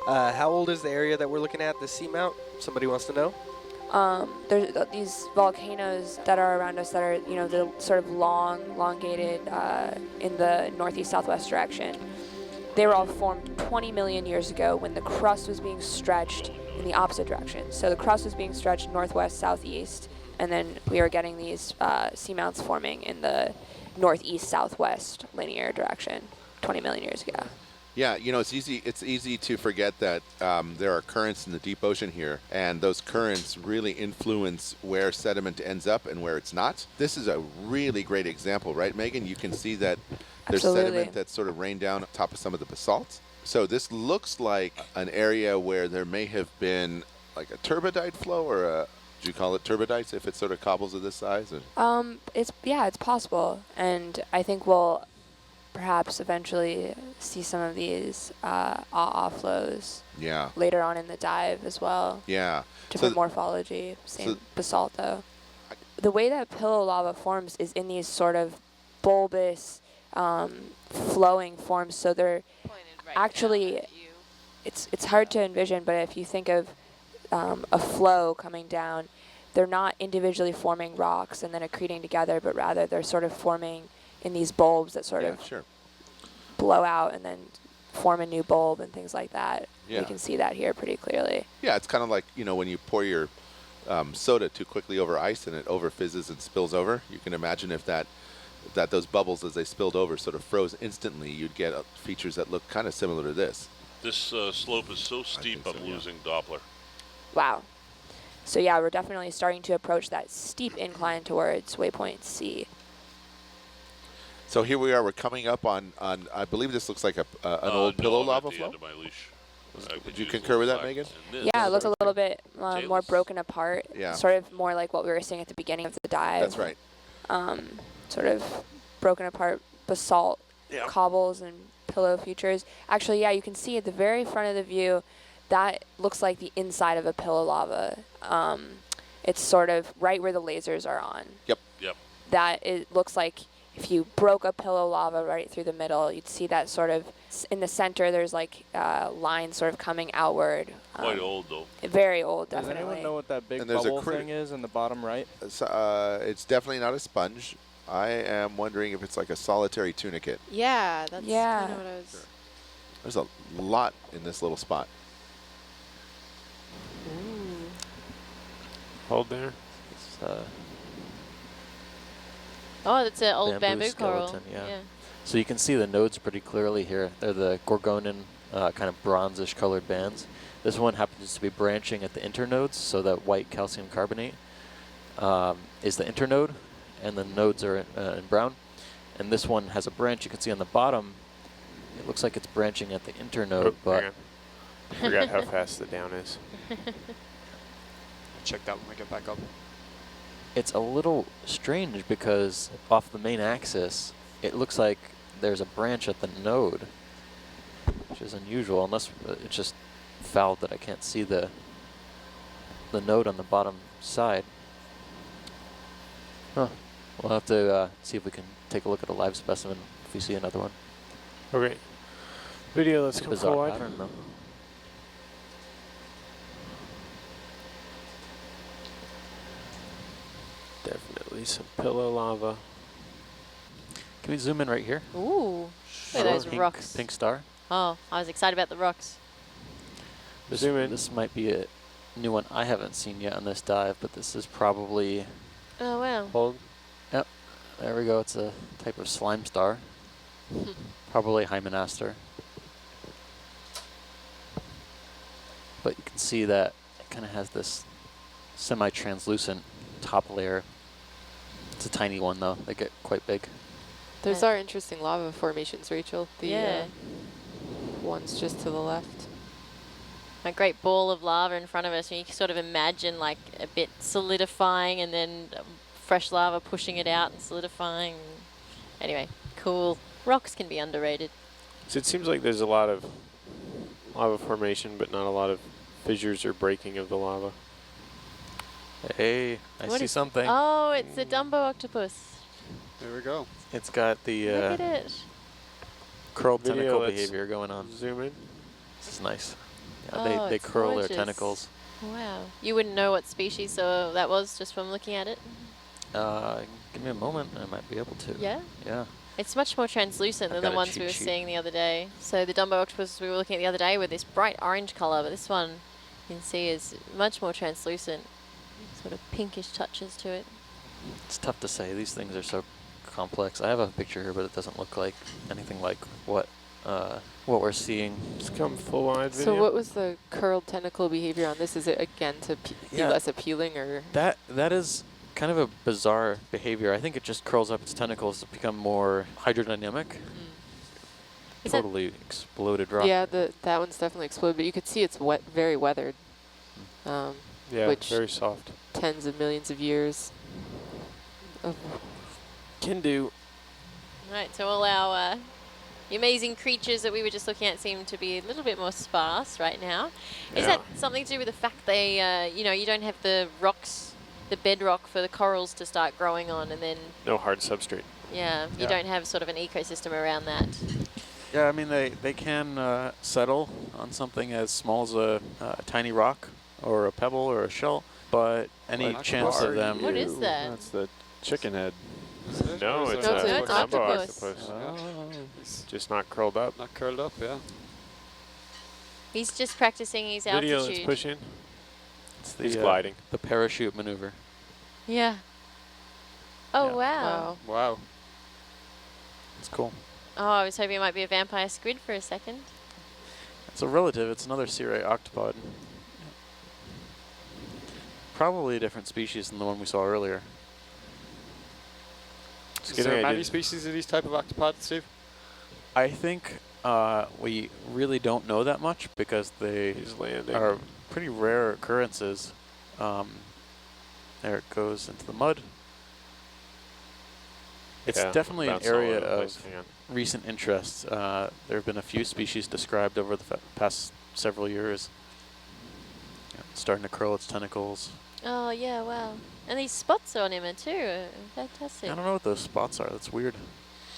How old is the area that we're looking at, the Seamount? Somebody wants to know? There's these volcanoes that are around us that are, you know, the sort of elongated in the northeast-southwest direction. They were all formed 20 million years ago when the crust was being stretched in the opposite direction. So the crust was being stretched northwest-southeast, and then we are getting these seamounts forming in the northeast-southwest linear direction 20 million years ago. Yeah, you know, it's easy to forget that there are currents in the deep ocean here, and those currents really influence where sediment ends up and where it's not. This is a really great example, right, Megan? You can see that there's sediment that's sort of rained down on top of some of the basalt. So this looks like an area where there may have been like a turbidite flow, or a, do you call it turbidites if it sort of cobbles of this size? It's possible, and I think we'll perhaps eventually see some of these flows later on in the dive as well. Yeah. Different morphology, same basalt though. The way that pillow lava forms is in these sort of bulbous, flowing forms. So they're actually, it's hard to envision, but if you think of a flow coming down, they're not individually forming rocks and then accreting together, but rather they're sort of forming in these bulbs that sort of blow out and then form a new bulb and things like that. Yeah. You can see that here pretty clearly. Yeah, it's kind of like, you know, when you pour your soda too quickly over ice and it over fizzes and spills over. You can imagine if those bubbles as they spilled over sort of froze instantly, you'd get features that look kind of similar to this. This slope is so steep, I'm losing Doppler. Wow. So yeah, we're definitely starting to approach that steep incline towards waypoint C. So here we are. We're coming up on I believe this looks like an old pillow lava flow. Would you concur with that, Megan? Yeah, it looks a little bit more broken apart. Yeah. Sort of more like what we were seeing at the beginning of the dive. That's right. Sort of broken apart basalt cobbles and pillow features. Actually, yeah, you can see at the very front of the view, that looks like the inside of a pillow lava. It's sort of right where the lasers are on. Yep. It looks like if you broke a pillow lava right through the middle, you'd see that sort of, in the center, there's like lines sort of coming outward. Quite old, though. Very old, definitely. Does anyone know what that big bubble thing is in the bottom right? It's definitely not a sponge. I am wondering if it's like a solitary tunicate. Yeah, that's kind of what I was... Sure. There's a lot in this little spot. Ooh. Hold there. Oh, that's an old bamboo coral. Yeah. So you can see the nodes pretty clearly here. They're the Gorgonan kind of bronzish colored bands. This one happens to be branching at the internodes, so that white calcium carbonate is the internode, and the nodes are in brown. And this one has a branch you can see on the bottom. It looks like it's branching at the internode, but... I forgot how fast the down is. Check that when we get back up. It's a little strange because off the main axis, it looks like there's a branch at the node, which is unusual, unless it's just fouled that I can't see the node on the bottom side. Huh. We'll have to see if we can take a look at a live specimen if we see another one. Okay. Video, let's come forward. Pattern, though. Definitely some pillow lava. Can we zoom in right here? Ooh, look at those rocks. Pink star. Oh, I was excited about the rocks. Zoom in. This might be a new one I haven't seen yet on this dive, but this is probably... Oh, wow. Hold. Yep. There we go. It's a type of slime star. Probably Hymenaster. But you can see that it kind of has this semi-translucent top layer. It's a tiny one, though. They get quite big. Those are interesting lava formations, Rachel. The ones just to the left. A great ball of lava in front of us, and you can sort of imagine like a bit solidifying and then fresh lava pushing it out and solidifying. Anyway, cool. Rocks can be underrated. So it seems like there's a lot of lava formation, but not a lot of fissures or breaking of the lava. Hey, I see something. Oh, it's a Dumbo octopus. There we go. It's got the look at it. curled tentacle behavior going on. Zoom in. This is nice. They it's curl gorgeous. their tentacles. Wow. You wouldn't know what species that was just from looking at it? Give me a moment, I might be able to. Yeah? Yeah. It's much more translucent I've than got the a ones cheat we were sheet. seeing the other day. So the Dumbo octopus we were looking at the other day with this bright orange color, but this one you can see is much more translucent. Sort of pinkish touches to it. It's tough to say. These things are so complex. I have a picture here, but it doesn't look like anything like what we're seeing. Just come full wide video. So what was the curled tentacle behavior on this? Is it again to be Yeah. less appealing, or? That is kind of a bizarre behavior. I think it just curls up its tentacles to become more hydrodynamic. Is that- Totally exploded rock. Yeah, that one's definitely exploded, but you could see it's very weathered. Yeah, which- very soft. Tens of millions of years. Can do. Right, so all our amazing creatures that we were just looking at seem to be a little bit more sparse right now. Is Yeah. that something to do with the fact they, you don't have the rocks, the bedrock for the corals to start growing on, and then, No hard substrate. yeah, you Yeah. don't have sort of an ecosystem around that? Yeah, I mean, they can settle on something as small as a tiny rock or a pebble or a shell, but any What chance of them... What is that? That's the chicken head. Is No, Or is it's it- No, a it's Dumbo octopus. It's Just not curled up. not curled up, yeah. He's just practicing his Video that's altitude. pushing. It's He's gliding. the parachute maneuver. Yeah. Oh, Yeah. wow. Wow. It's cool. Oh, I was hoping it might be a vampire squid for a second. It's a relative. It's another cirri octopod. Probably a different species than the one we saw earlier. Is there many species of these type of octopods, Steve? I think we really don't know that much because they He's landing. are pretty rare occurrences. There it goes into the mud. It's Yeah, definitely an bouncing all area over the place. of Hang on. recent interest. There have been a few species described over the past several years. Yeah, starting to curl its tentacles. Oh, yeah, wow. And these spots on him are too. Fantastic. I don't know what those spots are. That's weird.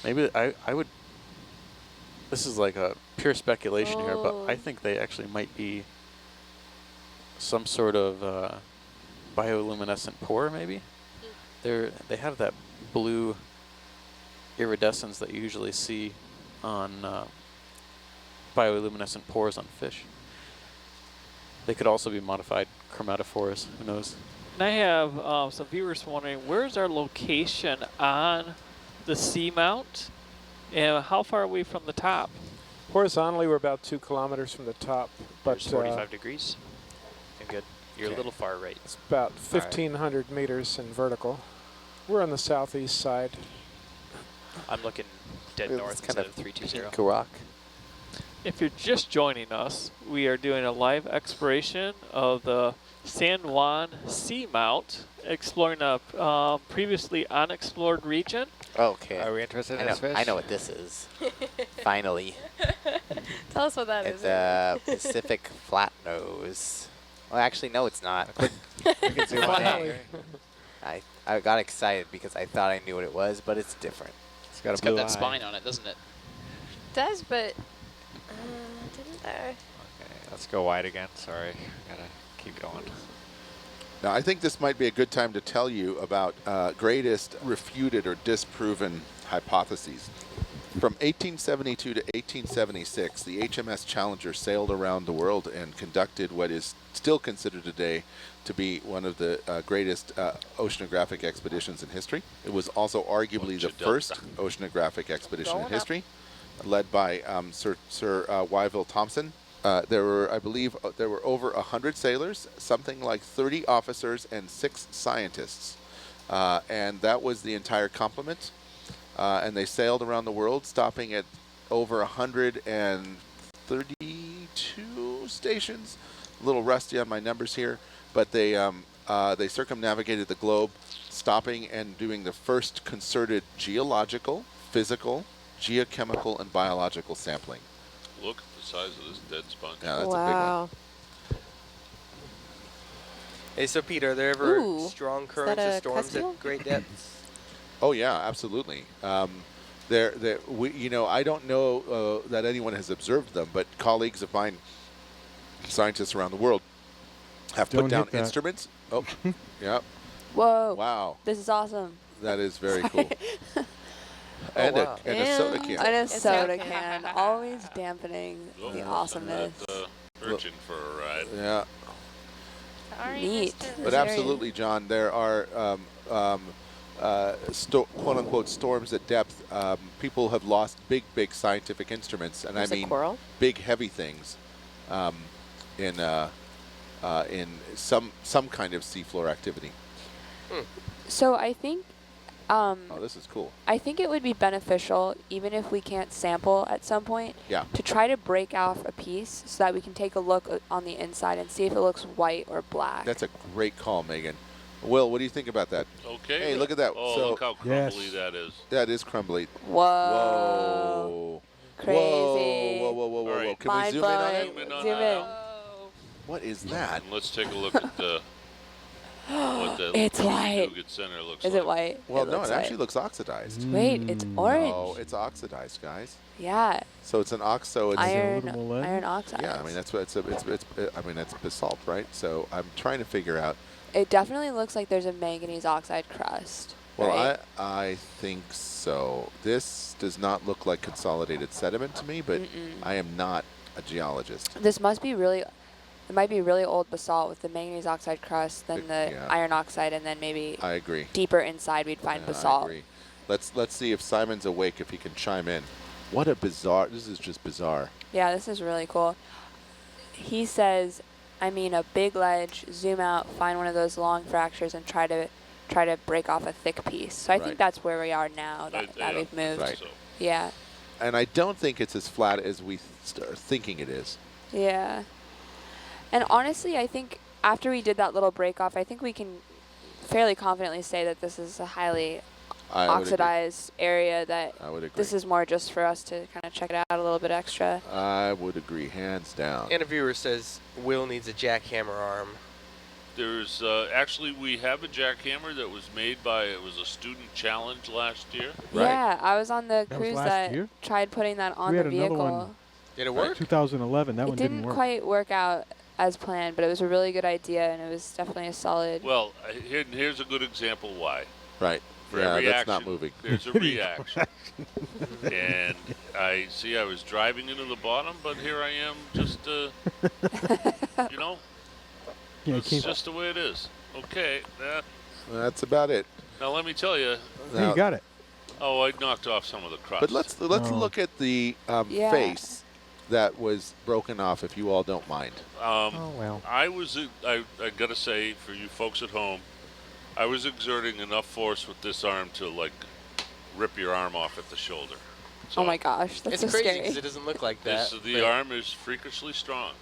Maybe I would... This is like a pure speculation here, but I Oh. think they actually might be some sort of bioluminescent pore, maybe? They have that blue iridescence that you usually see on bioluminescent pores on fish. They could also be modified chromatophores. Who knows? And I have some viewers wondering, where's our location on the Seamount, and how far are we from the top? Horizontally, we're about 2 kilometers from the top, but There's 45 degrees. I'm good. You're Okay. a little far right. it's about 1,500 meters in vertical. We're on the southeast side. I'm looking dead north instead of 320. rock. If you're just joining us, we are doing a live exploration of the San Juan Seamount, exploring a previously unexplored region. Okay. Are we interested in I this know, fish? I know what this is. Finally. Tell us what that It's is. a Pacific flatnose. Well, actually, no, it's not. You can zoom on Finally. it. I got excited because I thought I knew what it was, but it's different. It's got that spine on it, doesn't it? does, but didn't there? Okay, let's go wide again. Sorry, gotta keep going. Now, I think this might be a good time to tell you about greatest refuted or disproven hypotheses. From 1872 to 1876, the HMS Challenger sailed around the world and conducted what is still considered today to be one of the greatest oceanographic expeditions in history. It was also arguably the first oceanographic expedition in history, led by Sir Wyville Thomson. There were, I believe, there were over 100 sailors, something like 30 officers, and 6 scientists. And that was the entire complement. And they sailed around the world, stopping at over 132 stations. A little rusty on my numbers here, but they circumnavigated the globe, stopping and doing the first concerted geological, physical, geochemical, and biological sampling. Look at the size of this dead sponge. Yeah, that's a big one. Wow. Hey, so Pete, are there ever Ooh. strong Is currents that or a storms Custodial? at great depths? Oh yeah, absolutely. I don't know that anyone has observed them, but colleagues of mine scientists around the world have Don't put down hit that. instruments. Oh, yeah. Whoa. Wow. This is awesome. That is very cool. And, wow. and a soda can. And a It's soda okay. can. Always dampening Oh, the send awesomeness. that, urchin for a ride. Yeah. Neat. But absolutely, John, there are quote-unquote storms at depth. People have lost big scientific instruments, and There's I a mean coral? big, heavy things in some kind of seafloor activity. So I think Oh, this is cool. I think it would be beneficial, even if we can't sample at some point, Yeah. to try to break off a piece so that we can take a look on the inside and see if it looks white or black. That's a great call, Megan. Will, what do you think about that? Okay. Hey, look at that. Oh, So look how crumbly that is. that is crumbly. Whoa. Whoa. Crazy. Whoa, whoa, whoa, whoa, All whoa. right. Can we zoom in on it? Mind-blowing. Zoom in on Zoom that in. now. What is that? And let's take a look at the what the It's white. nougat center looks Is like. it white? Well, it no, looks it actually white. looks oxidized. Wait, it's orange. No, it's oxidized, guys. Yeah. So it's an so it's Iron oxide. Yeah, I mean that's what it's I mean that's basalt, right? So I'm trying to figure out. It definitely looks like there's a manganese oxide crust. Well, right? I think so. This does not look like consolidated sediment to me, but I am not a geologist. This must be really, it might be really old basalt with the manganese oxide crust, then the Yeah. iron oxide, and then maybe I agree. deeper inside we'd find Yeah, basalt. I agree. Let's see if Simon's awake, if he can chime in. What a bizarre! This is just bizarre. Yeah, this is really cool. He says, I mean, a big ledge, zoom out, find one of those long fractures, and try to break off a thick piece. So I Right. think that's where we are now that Yeah, we've moved. Right. So. Yeah. And I don't think it's as flat as we are thinking it is. Yeah. And honestly, I think after we did that little break off, I think we can fairly confidently say that this is a highly I would agree. oxidized area that I would agree. this is more just for us to kind of check it out a little bit extra. I would agree, hands down. And a viewer says Will needs a jackhammer arm. There's actually we have a jackhammer that was made by it was a student challenge last year. Yeah, I was on the That was cruise last that year? tried putting that on We the had another vehicle. one. Did it work? 2011. That It one didn't work. quite work out as planned, but it was a really good idea, and it was definitely a solid. Well, here's a good example why. Right. For Yeah, every that's action, not moving. there's a reaction. And I was driving into the bottom, but here I am just, you know, Yeah, it's just the way it is. Okay, That's about it. now let me tell you. Hey, you got it. Oh, I knocked off some of the crust. But let's look at the Yeah. face that was broken off, if you all don't mind. Oh, well. I gotta say, for you folks at home, I was exerting enough force with this arm to like rip your arm off at the shoulder. So Oh my gosh, that's It's so crazy scary. because it doesn't look like that. the arm is freakishly strong.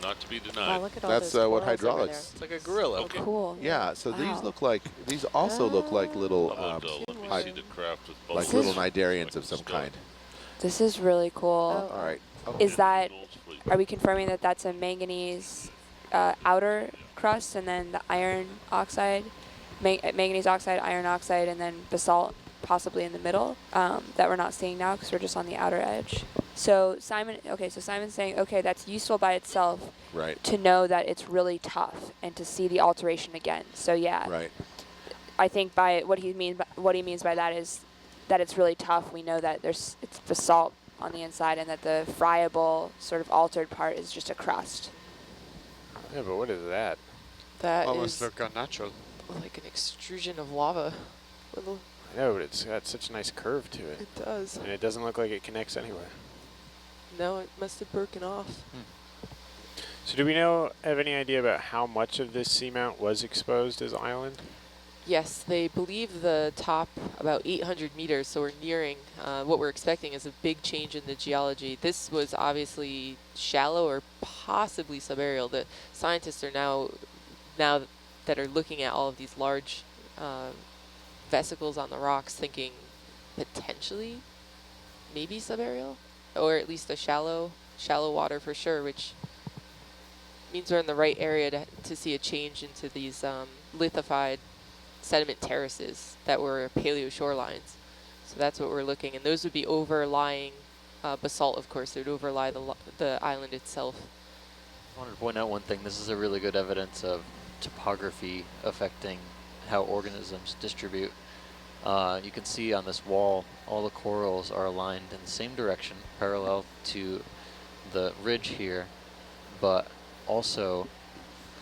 Not to be denied. Oh, look at all That's those what corals over hydraulics. It's like a gorilla. Oh, cool. Yeah. So these Wow. look like these also look like little How about, let me like- see the craft with both like This little is- nidarians of some kind. This is really cool. All right. Oh. Is that, are we confirming that that's a manganese outer crust and then the iron oxide, manganese oxide, iron oxide, and then basalt possibly in the middle that we're not seeing now because we're just on the outer edge? So Simon's saying, okay, that's useful by itself Right. to know that it's really tough and to see the alteration again. So yeah, Right. I think by what he means by that is that it's really tough. We know that it's basalt on the inside and that the friable sort of altered part is just a crust. Yeah, but what is that? That Almost is look unnatural. like an extrusion of lava. Little, I know, but it's got such a nice curve to it. it does. And it doesn't look like it connects anywhere. No, it must have broken off. So do we have any idea about how much of this seamount was exposed as island? Yes, they believe the top about 800 meters, so we're nearing what we're expecting is a big change in the geology. This was obviously shallow or possibly subaerial. The scientists are now that are looking at all of these large vesicles on the rocks thinking potentially maybe subaerial, or at least a shallow water for sure, which means we're in the right area to see a change into these lithified sediment terraces that were paleo shorelines. So that's what we're looking, and those would be overlying basalt, of course. It would overlie the island itself. I wanted to point out one thing. This is a really good evidence of topography affecting how organisms distribute. You can see on this wall, all the corals are aligned in the same direction, parallel to the ridge here, but also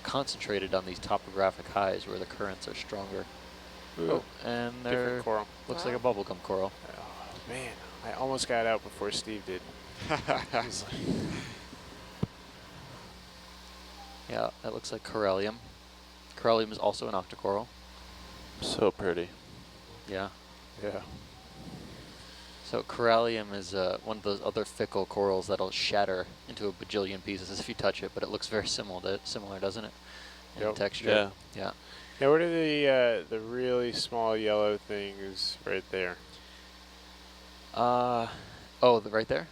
concentrated on these topographic highs where the currents are stronger. Ooh, oh, and there different coral. looks like a bubblegum coral. Oh, man. I almost got out before Steve did. Yeah, that looks like corallium. Corallium is also an octocoral. So pretty. Yeah. Yeah. So corallium is one of those other fickle corals that'll shatter into a bajillion pieces if you touch it, but it looks very similar, doesn't it? In texture. Yeah. Yeah. Yeah, what are the really small yellow things right there? Oh, right there?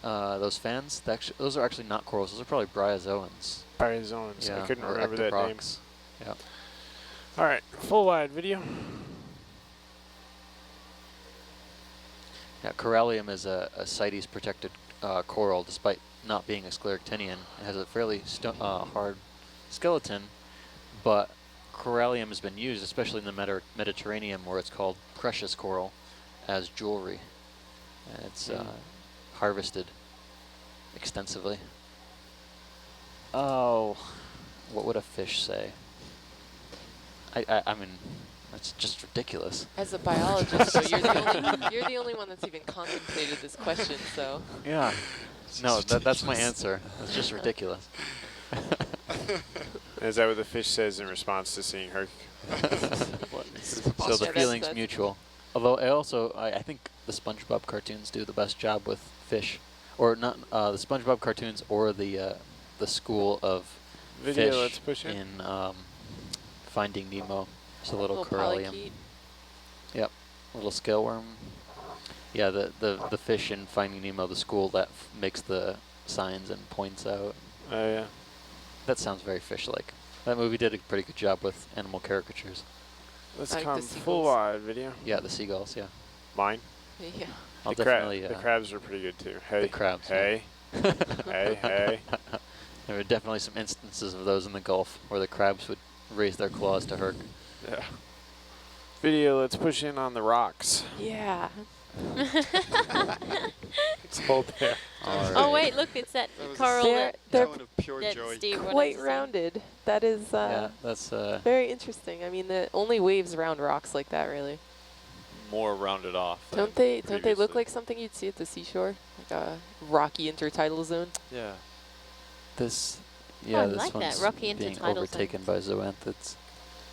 Those fans? Those are actually not corals. Those are probably bryozoans. Bryozoans. Yeah, I couldn't or remember that name. ectoprocs. Yeah. All right, full wide video. Yeah, corallium is a CITES protected coral, despite not being a scleractinian. It has a fairly hard skeleton, but corallium has been used, especially in the Mediterranean, where it's called precious coral, as jewelry. And it's harvested extensively. Oh, what would a fish say? I mean, that's just ridiculous. As a biologist, so you're the only one that's even contemplated this question. So. Yeah. No, that's my answer. It's just ridiculous. Is that what the fish says in response to seeing her? So the feeling's mutual. Although I think the SpongeBob cartoons do the best job with fish, or not the SpongeBob cartoons or the school of Video, fish let's push it. in Finding Nemo. It's a little Little corallium. polychaete. Yep, little scale worm. Yeah, the fish in Finding Nemo, the school that makes the signs and points out. Oh yeah. That sounds very fish-like. That movie did a pretty good job with animal caricatures. Let's Like come the full seagulls. wide video. Yeah, the seagulls. Yeah. Mine. Yeah. I'll The definitely. the crabs are pretty good too. Hey. The crabs. Hey. Hey. Hey. There were definitely some instances of those in the Gulf where the crabs would raise their claws to hurt. Yeah. Video, let's push in on the rocks. Yeah. It's hold there. Oh wait, look, it's that coral They're that Steve wanted quite to see. rounded. That is Yeah, that's very interesting. I mean, the only waves round rocks like that, really. More rounded off. Don't they look like something you'd see at the seashore, like a rocky intertidal zone? Yeah. this. I Yeah, this like that, one's rocky being intertidal overtaken by zoanthids.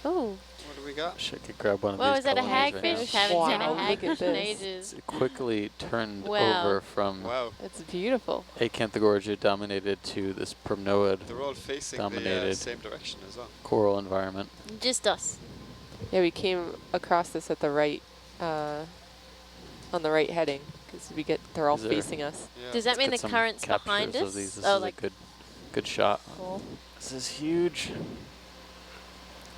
Oh. What do we got? Wish I could grab one of Well, these. is that a colonies right now. hagfish? Haven't seen Wow, a look at hagfish in this. ages. It quickly turned Wow. over from It's beautiful. Acanthogorgia dominated to this primnoid They're all facing dominated the same direction as well. coral environment. Just us. Yeah, we came across this at the right, on the right heading, because they're all Is there- facing us. Yeah. Does that mean the Get some current's behind captures us? of these. This Oh, is like a good shot. cool. This is huge.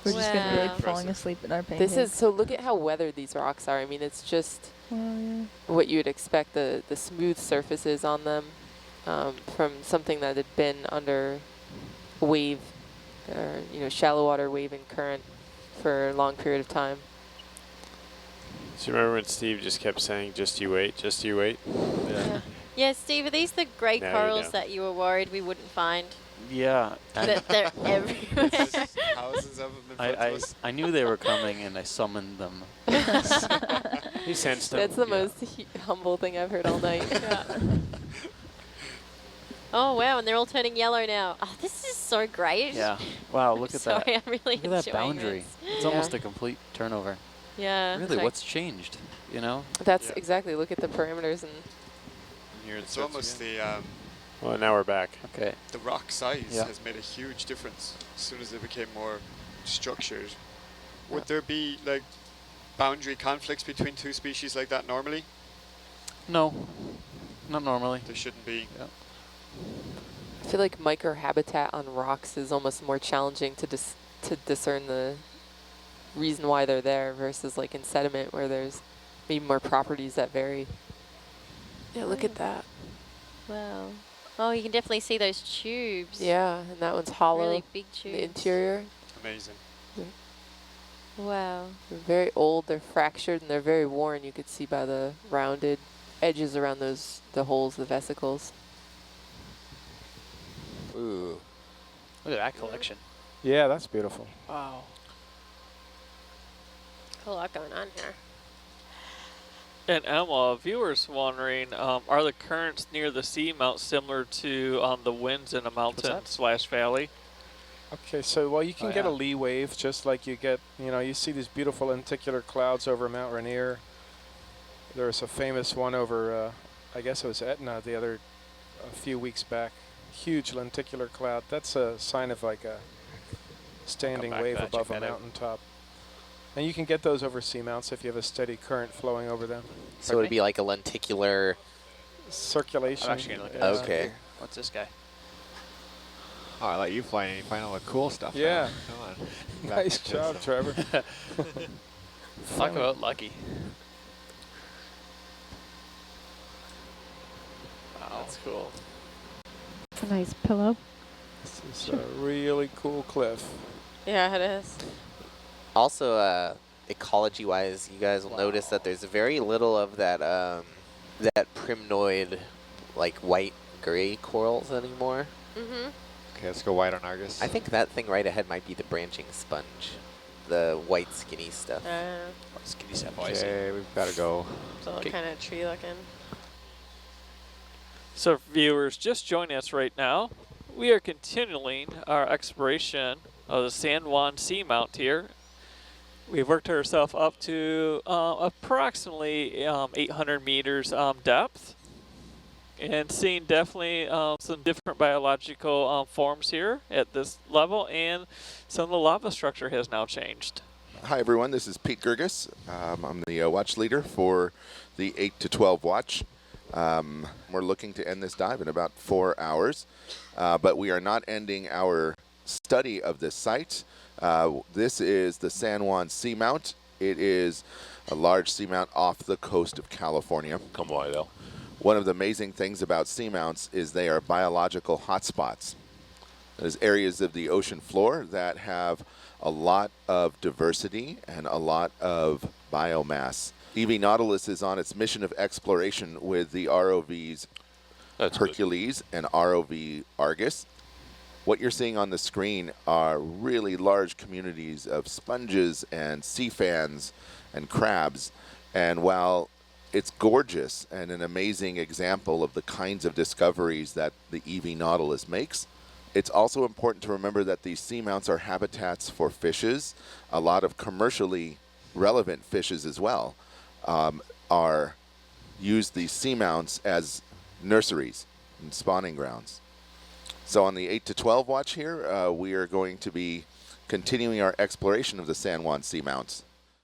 We're just going to be Wow. like falling asleep in our This is, so look at how weathered these rocks are. I mean, it's just what you would expect, the smooth surfaces on them from something that had been under wave, or, shallow water wave and current for a long period of time. So you remember when Steve just kept saying, just you wait, just you wait? Yeah. Yeah, Steve, are these the grey Now you corals know. that you were worried we wouldn't find? Yeah. That they're everywhere. Thousands of them in front of us. I knew they were coming and I summoned them. He sensed them. That's the most humble thing I've heard all night. Oh, wow, and they're all turning yellow now. Oh, this is so great. Yeah. Wow, look at that. Sorry, I'm really Look at that enjoying boundary. this. It's almost a complete turnover. Yeah. Really, Like- what's changed? You know? That's exactly, look at the parameters and Here It's almost well, now we're back. Okay. the rock size Yeah. has made a huge difference as soon as they became more structured. Would there be like boundary conflicts between two species like that normally? No, not normally. There shouldn't be. Yeah. I feel like microhabitat on rocks is almost more challenging to discern the reason why they're there versus like in sediment where there's maybe more properties that vary. Yeah, look at that. well. Oh, you can definitely see those tubes. Yeah, and that one's hollow. Really big tubes. The interior. Amazing. Wow. They're very old, they're fractured, and they're very worn. You could see by the rounded edges around the holes, the vesicles. Ooh. Look at that collection. Yeah, that's beautiful. Wow. A lot going on here. And Emma, viewers wondering, are the currents near the seamount similar to the winds in a mountain/valley? Okay, so well, you can get a lee wave just like you get, you see these beautiful lenticular clouds over Mount Rainier. There's a famous one over, I guess it was Etna a few weeks back. Huge lenticular cloud. That's a sign of like a standing wave above a mountaintop. And you can get those over seamounts if you have a steady current flowing over them. So it would be like a lenticular circulation. I'm actually going to look at Okay. this. What's this guy? Oh, I let you fly and you find all the cool stuff. Yeah. Come on. Nice job, Trevor. Talk about lucky. Wow. That's cool. It's a nice pillow. This is a really cool cliff. Yeah, it is. Also, ecology-wise, you guys will notice that there's very little of that that primnoid, like white-gray corals anymore. Mm-hmm. Okay, let's go white on Argus. I think that thing right ahead might be the branching sponge, the white skinny stuff. Skinny stuff. Oh, I see. Okay, we've got to go. It's all kind of tree looking. So viewers just joining us right now, we are continuing our exploration of the San Juan Seamount here. We've worked ourselves up to approximately 800 meters depth, and seeing definitely some different biological forms here at this level, and some of the lava structure has now changed. Hi everyone, this is Pete Gerges. I'm the watch leader for the 8 to 12 watch. We're looking to end this dive in about 4 hours, but we are not ending our study of this site. This is the San Juan Seamount. It is a large seamount off the coast of California. Come on, Al. One of the amazing things about seamounts is they are biological hotspots. There's areas of the ocean floor that have a lot of diversity and a lot of biomass. EV Nautilus is on its mission of exploration with the ROVs Hercules and ROV Argus. What you're seeing on the screen are really large communities of sponges and sea fans and crabs. And while it's gorgeous and an amazing example of the kinds of discoveries that the EV Nautilus makes, it's also important to remember that these seamounts are habitats for fishes. A lot of commercially relevant fishes as well use these seamounts as nurseries and spawning grounds. So on the 8 to 12 watch here, we are going to be continuing our exploration of the San Juan Seamounts.